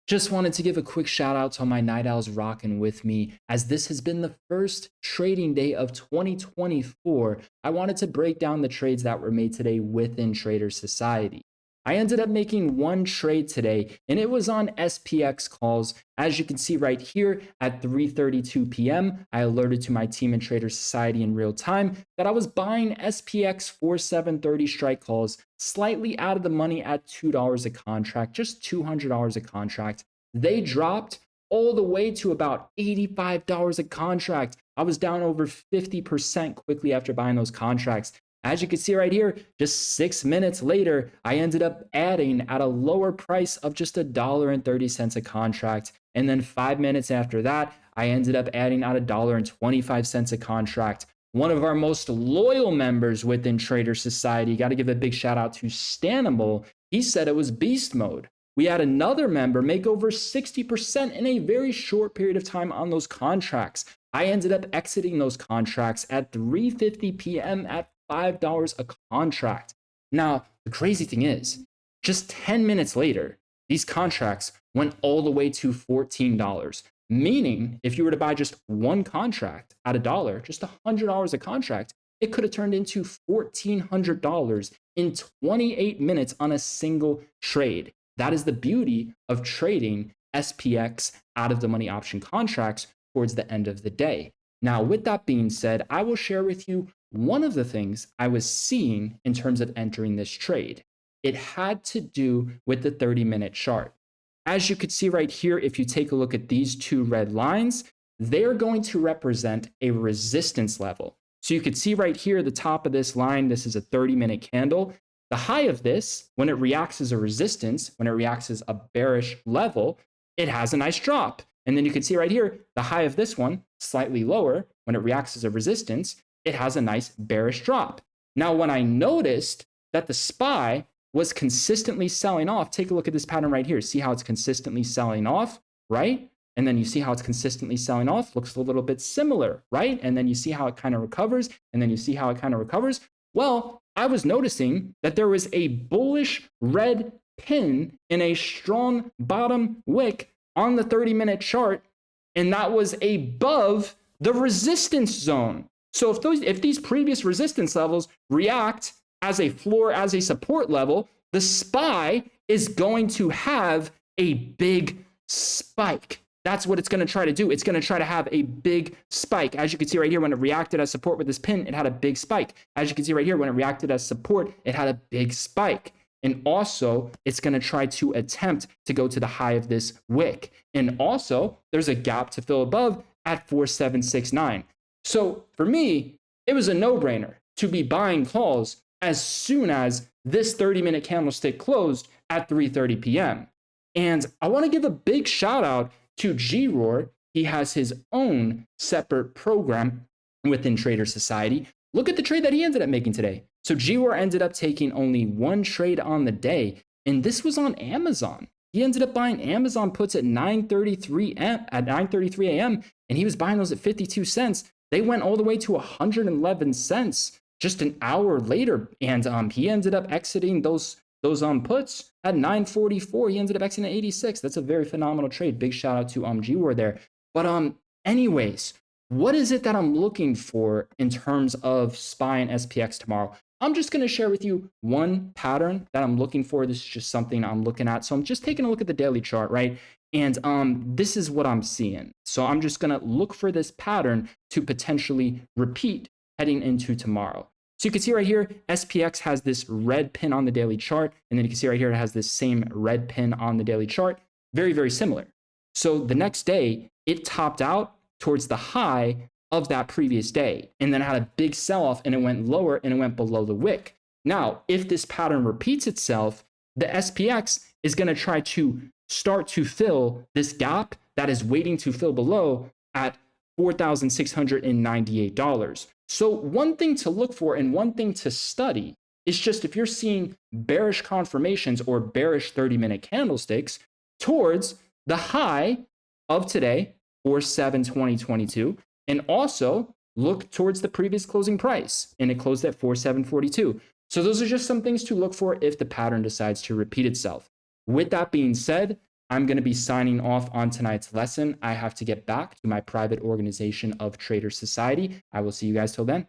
Just wanted to give a quick shout out to all my night owls rocking with me. As this has been the first trading day of 2024, I wanted to break down the trades that were made today within Trader Society. I ended up making one trade today, and it was on SPX calls. As you can see right here at 3:32 p.m., I alerted to my team in Trader Society in real time that I was buying SPX 4730 strike calls slightly out of the money at $2 a contract, just $200 a contract. They dropped all the way to about $85 a contract. I was down over 50% quickly after buying those contracts. As you can see right here, just 6 minutes later, I ended up adding at a lower price of just $1.30 a contract. And then 5 minutes after that, I ended up adding at $1.25 a contract. One of our most loyal members within Trader Society, got to give a big shout out to Stanimal. He said it was beast mode. We had another member make over 60% in a very short period of time on those contracts. I ended up exiting those contracts at 3:50 p.m. at $5 a contract. Now, the crazy thing is, just 10 minutes later, these contracts went all the way to $14. Meaning, if you were to buy just one contract at $1, just $100 a contract, it could have turned into $1,400 in 28 minutes on a single trade. That is the beauty of trading SPX out of the money option contracts towards the end of the day. Now, with that being said, I will share with you one of the things I was seeing in terms of entering this trade. It had to do with the 30-minute chart. As you could see right here, if you take a look at these two red lines, they're going to represent a resistance level. So you could see right here, the top of this line, this is a 30-minute candle. The high of this, when it reacts as a resistance, when it reacts as a bearish level, it has a nice drop. And then you can see right here, the high of this one, slightly lower, when it reacts as a resistance, it has a nice bearish drop. Now, when I noticed that the SPY was consistently selling off, take a look at this pattern right here. See how it's consistently selling off, right? And then you see how it's consistently selling off, looks a little bit similar, right? And then you see how it kind of recovers, and then you see how it kind of recovers. Well, I was noticing that there was a bullish red pin in a strong bottom wick on the 30-minute chart, and that was above the resistance zone. So if these previous resistance levels react as a floor, as a support level, the SPY is going to have a big spike. That's what it's going to try to do. It's going to try to have a big spike. As you can see right here, when it reacted as support with this pin, it had a big spike. As you can see right here, when it reacted as support, it had a big spike. And also, it's going to try to attempt to go to the high of this wick. And also, there's a gap to fill above at 4769. So for me, it was a no-brainer to be buying calls as soon as this 30-minute candlestick closed at 3:30 p.m. And I want to give a big shout out to G-Roar. He has his own separate program within Trader Society. Look at the trade that he ended up making today. So G-Roar ended up taking only one trade on the day, and this was on Amazon. He ended up buying Amazon puts at 9:33 a.m. and he was buying those at 52 cents. They went all the way to 111 cents just an hour later, and he ended up exiting those puts at 9:44. He ended up exiting at 86. That's a very phenomenal trade. Big shout out to G-War there. But anyways, what is it that I'm looking for in terms of SPY and SPX tomorrow? I'm just going to share with you one pattern that I'm looking for. This is just something I'm looking at. So I'm just taking a look at the daily chart, right? And this is what I'm seeing. So I'm just going to look for this pattern to potentially repeat heading into tomorrow. So you can see right here, SPX has this red pin on the daily chart. And then you can see right here, it has this same red pin on the daily chart. Very, very similar. So the next day, it topped out towards the high of that previous day, and then had a big sell-off, and it went lower and it went below the wick. Now, if this pattern repeats itself, the SPX is going to try to start to fill this gap that is waiting to fill below at $4,698. So one thing to look for and one thing to study is just if you're seeing bearish confirmations or bearish 30-minute candlesticks towards the high of today, 4/7/2022, and also look towards the previous closing price, and it closed at 4/7/42. So those are just some things to look for if the pattern decides to repeat itself. With that being said, I'm going to be signing off on tonight's lesson. I have to get back to my private organization of Trader Society. I will see you guys till then.